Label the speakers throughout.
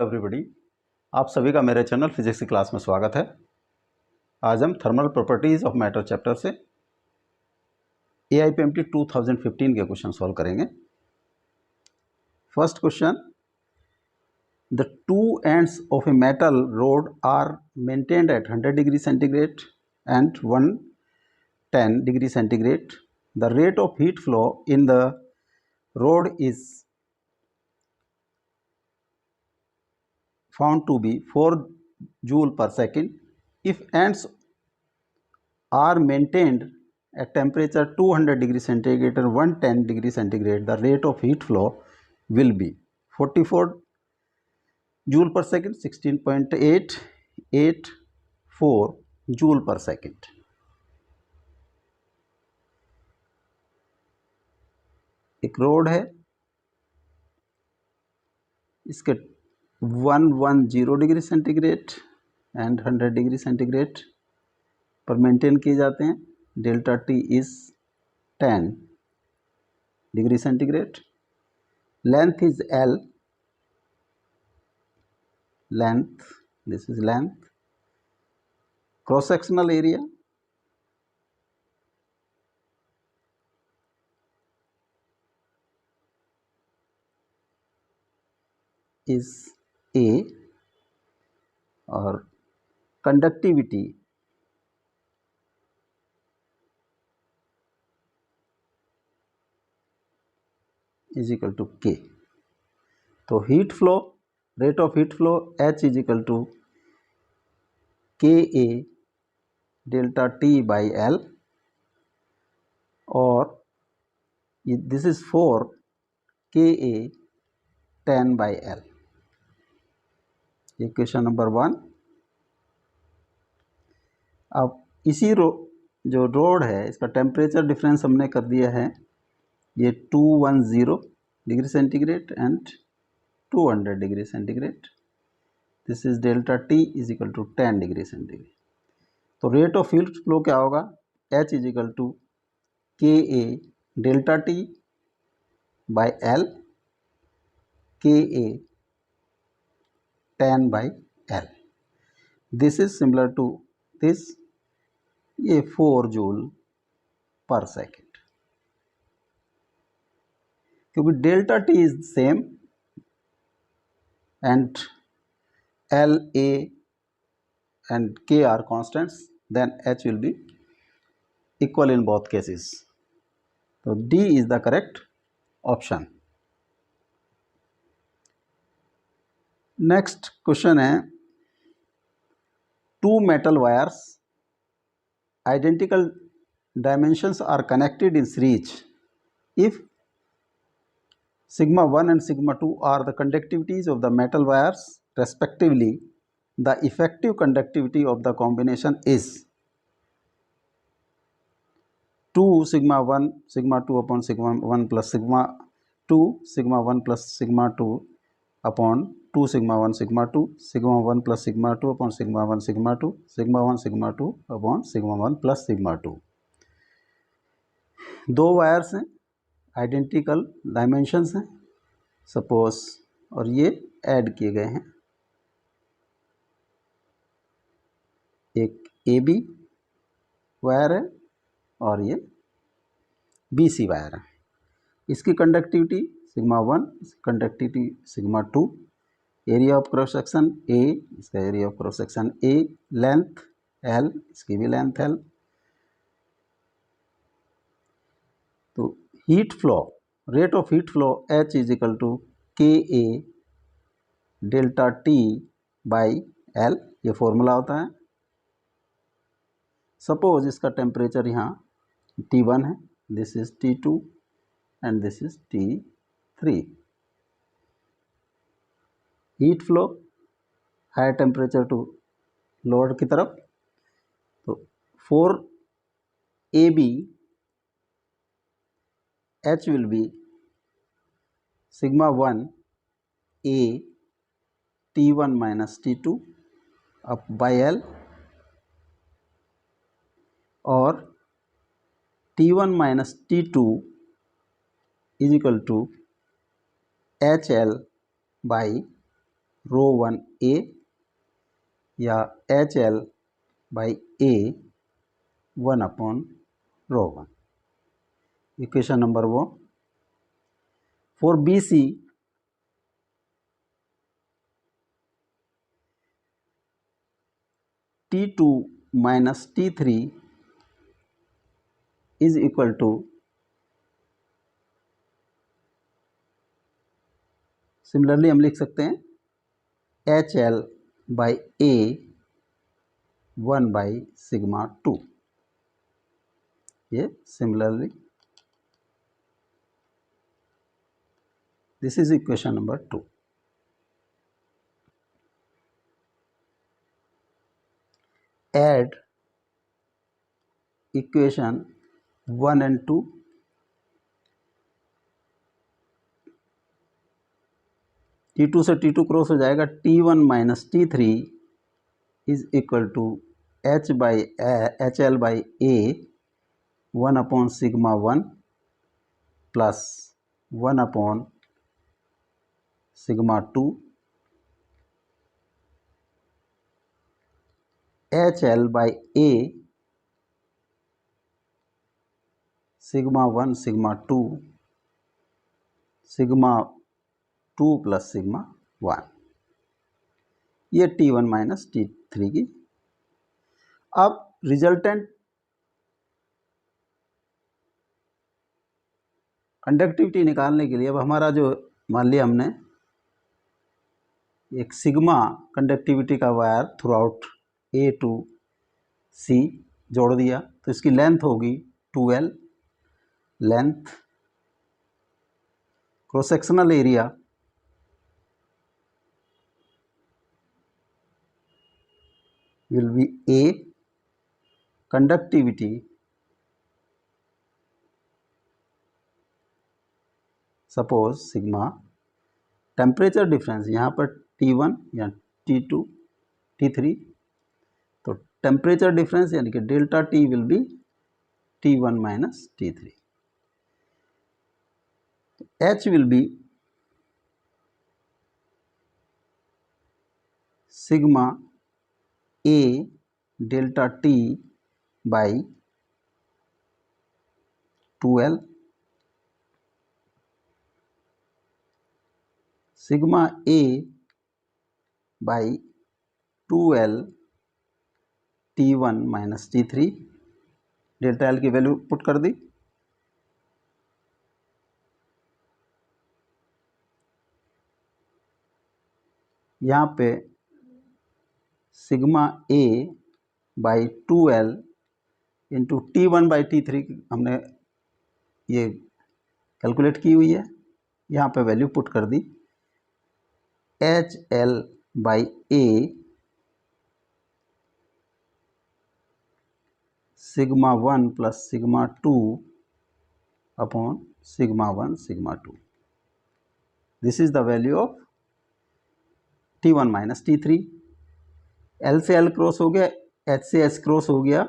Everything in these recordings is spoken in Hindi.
Speaker 1: एवरीबॉडी, आप सभी का मेरे चैनल फिजिक्स की क्लास में स्वागत है। आज हम thermal properties of matter chapter से AIPMT 2015 के क्वेश्चन सॉल्व करेंगे। First question, the two ends of a metal rod are maintained at 100 degree centigrade and 110 degree centigrade. The rate of heat flow in the rod is found to be 4 joule per second. If ends are maintained at temperature 200 degree centigrade and 110 degree centigrade, the rate of heat flow will be 44 joule per second, 16.884 joule per second. एक रोड है, इसके 110 degree centigrade and 100 degree centigrade पर मेंटेन किए जाते हैं। Delta T is 10 degree centigrade. Length is L, length, this is length. Cross sectional area is A और conductivity is equal to K। तो heat flow, rate of heat flow H is equal to KA delta T by L और this is 4 KA 10 by L। ये क्वेश्चन नंबर 1। अब इसी जो रोड है इसका टेम्परेचर डिफरेंस हमने कर दिया है, ये 210 degree centigrade and 200 degree centigrade. This is delta T is equal to 10 degree centigrade. तो रेट ऑफ हीट फ्लो क्या होगा? H is equal to KA delta T by L, KA 10 by L। This is similar to this, ये 4 जूल पर सेकेंड। क्योंकि delta T is same and L, A and K are constants, then H will be equal in both cases. So D is the correct option. Next question है, two metal wires, identical dimensions are connected in series. If sigma 1 and sigma 2 are the conductivities of the metal wires respectively, the effective conductivity of the combination is 2 sigma 1 sigma 2 upon sigma 1 plus sigma 2 sigma 1 plus sigma 2 upon 2 sigma 1 sigma 2 sigma 1 plus sigma 2 upon sigma 1 sigma 2 sigma 1 sigma 2 upon sigma 1 plus sigma 2। दो वायर्स हैं, आइडेंटिकल डायमेंशंस हैं सपोज, और ये ऐड किए गए हैं। एक AB वायर है और ये BC वायर है। इसकी conductivity sigma 1, conductivity sigma 2, area of cross section A, इसका area of cross section A, length L, इसकी भी लेंथ L। तो heat flow, rate of heat flow H is equal to KA delta T by L, ये फॉर्मूला होता है। सपोज इसका टेम्परेचर यहाँ T1 है, this is T2 and this is T3। Heat flow higher temperature to lower की तरफ, तो 4 AB H will be sigma 1 A T1 minus T2 up by L, और T1 minus T2 is equal to HL by rho one A या HL by A 1/ρ1। Equation number वो। For BC T2 minus T3 is equal to, similarly हम लिख सकते हैं HL बाई A 1/σ2। ये similarly this is equation number 2। Add equation 1 and 2। T2 से T2 क्रॉस हो जाएगा, T1 minus T3 is equal to HL by A 1/σ1 plus 1/σ2। HL by A σ1 σ2 σ2 plus σ1। ये T1 माइनस T3 की। अब रिजल्टेंट कंडक्टिविटी निकालने के लिए अब हमारा जो, मान लिया हमने एक सिग्मा कंडक्टिविटी का wire throughout A to C जोड़ दिया, तो इसकी लेंथ होगी 2L। Length cross sectional area will be A, conductivity suppose sigma, temperature difference यहाँ पर T1 या T2 T3, तो टेम्परेचर डिफरेंस यानी कि delta T will be T1 minus T3। H will be sigma A delta T by 2L। Sigma A by 2L T1 minus T3। Delta L की वैल्यू पुट कर दी। यहाँ पे sigma A by 2L into T1 by T3 हमने ये कैलकुलेट की हुई है, यहाँ पे वैल्यू पुट कर दी। HL by A σ1 plus σ2 upon σ1 σ2। This is the value of T1 minus T3। L से L क्रॉस हो गया, H से H क्रॉस हो गया,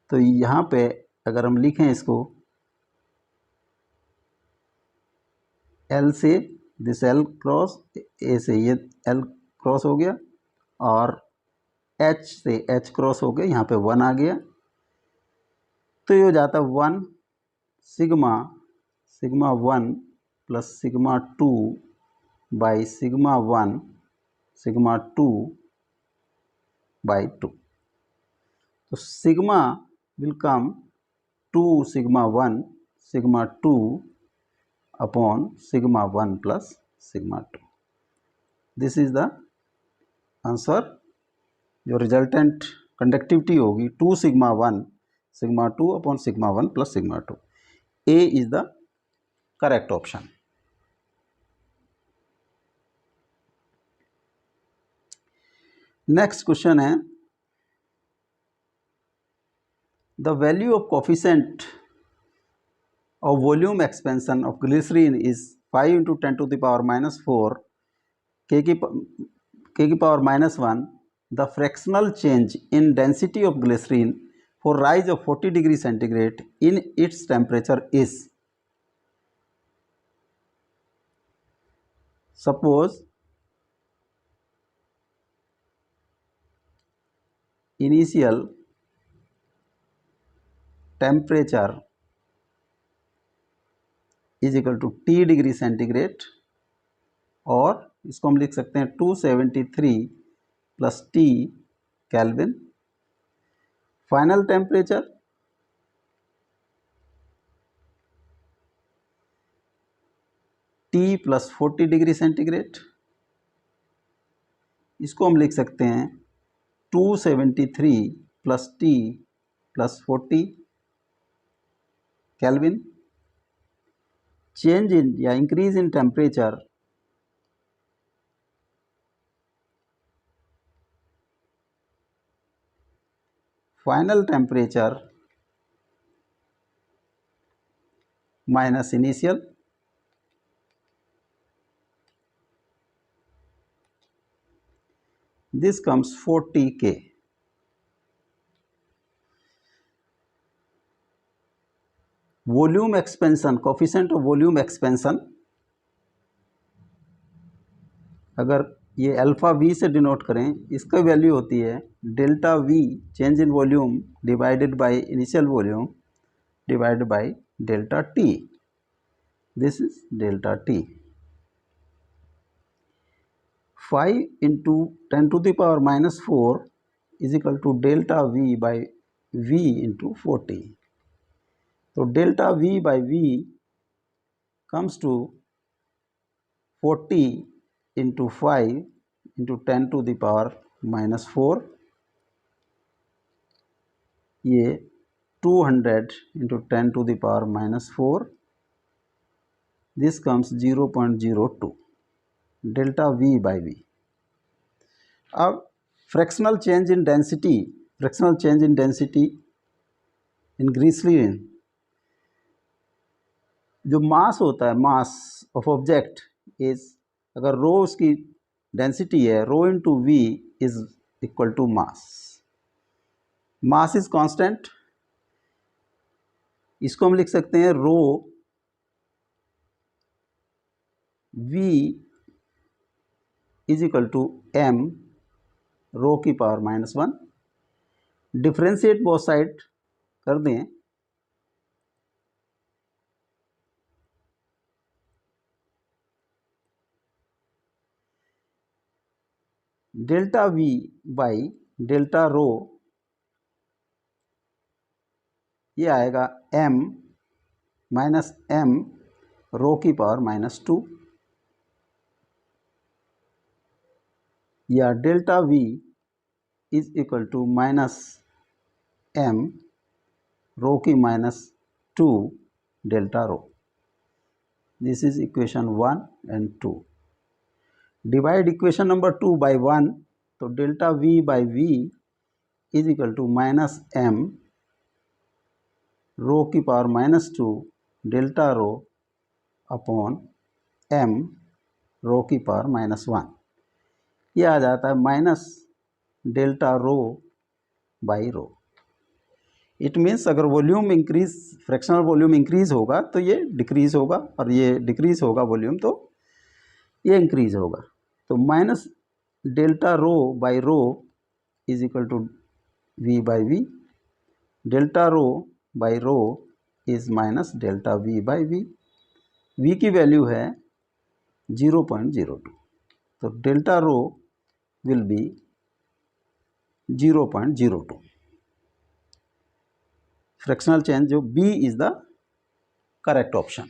Speaker 1: तो यहाँ पे अगर हम लिखें इसको, L से दिस L क्रॉस, A से ये L क्रॉस हो गया, और H से H क्रॉस हो गया, यहाँ पे 1 आ गया, तो ये हो जाता 1 सिग्मा 1 प्लस σ2 बाई σ1 σ2 बाई 2। तो sigma will come 2 σ1 σ2 upon σ1 plus σ2। This is the answer. जो रिजल्टेंट कंडक्टिविटी होगी 2 σ1 σ2 upon σ1 plus σ2। A is the correct option. Next question है, the value of coefficient of volume expansion of glycerin is 5 into 10 to the power minus 4 k की power minus 1. The fractional change in density of glycerin for rise of 40 degree centigrade in its temperature is. suppose initial temperature is equal to T degree centigrade, और इसको हम लिख सकते हैं 273 plus T kelvin. Final temperature T plus 40 degree centigrade, इसको हम लिख सकते हैं 273 plus T plus 40 kelvin. Change in या increase in temperature final temperature minus initial, this comes 40 K. Volume expansion, coefficient of volume expansion, अगर ये अल्फा वी से डिनोट करें, इसका वैल्यू होती है delta we change in volume divided by initial volume divided by delta T. This is delta T. 5 into 10 to the power minus 4 is equal to delta V by V into 40. So delta V by V comes to 40 into 5 into 10 to the power minus 4, ये 200 into 10 to the power minus 4, this comes 0.02 delta V by V। अब fractional change in density in glycerine, जो मास होता है, मास ऑफ ऑब्जेक्ट इज, अगर रो उसकी डेंसिटी है, rho into v is equal to mass. Mass is constant, इसको हम लिख सकते हैं rho v is equal to m rho की power minus 1। Differentiate both side कर दें, delta v by delta rho, ये आएगा m माइनस m रो की पावर माइनस 2, या delta v is equal to minus m rho की minus 2 delta rho. This is equation 1 and 2। Divide equation number 2 by 1, तो delta v by v is equal to minus m rho की power minus 2 delta rho upon m rho की पावर माइनस 1, ये आ जाता है minus delta rho by rho. It means अगर volume increase, fractional volume increase होगा तो ये डिक्रीज होगा, और ये डिक्रीज होगा वॉल्यूम तो ये इंक्रीज होगा। तो minus delta rho by rho is equal to v by v, delta rho by rho is minus delta v by v. V की वैल्यू है 0.02, तो delta rho will be 0.02। Fractional change जो B is the correct option.